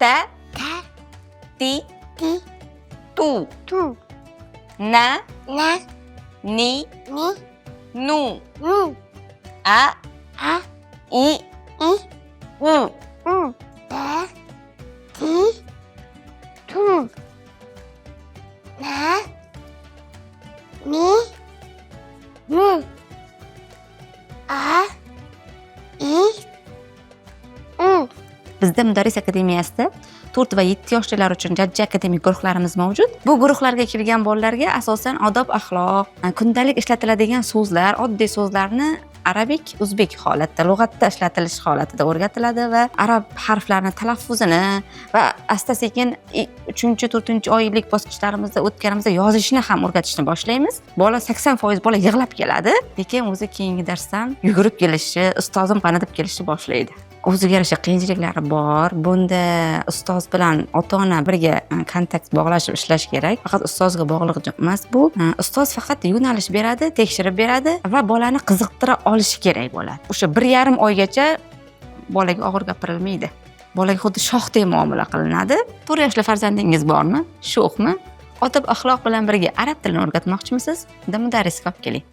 ta, ta, ti, ti, tu, tu, na, na, ni, ni, nu, nu, a, a, i, i, u. u, ta, ti, tu, na, ni, nu, a, i, u. Bizda Mudarris akademiyasida 4 va 7 yoshlilar uchun jajji akademik guruhlarimiz mavjud. Bu guruhlarga kirgan bolalarga asosan odob, axloq, kundalik ishlatiladigan so'zlar, oddiy so'zlarni arabik, o'zbek holatda, lug'atda ishlatilish holatida o'rgatiladi va arab harflarini talaffuzini va asta-sekin 3-4 oylik bosqichlarimizda o'tganimizda yozishni ham o'rgatishni boshlaymiz. Bola 80% bola yig'lab keladi, lekin o'zi keyingi darsdan yugurib kelishi, ustozim qani deb kelishni boshlaydi. O'ziga yarasha qiyinchiliklari bor. Bunda ustoz bilan ota-ona birga kontakt bog'lashib ishlash kerak. Faqat ustozga bog'liq emas bu. Ustoz faqat yo'nalish beradi, tekshirib beradi va bolani qiziqtira olishi kerak bo'ladi. O'sha 1,5 oygacha bolaga og'ir gapirilmaydi. Bolaga xuddi shohdek muomala qilinadi. 4 yoshli farzandingiz bormi? Sho'xmi? Odob axloq bilan birga arab tilini o'rgatmoqchimisiz? Unda mudarris olib keling.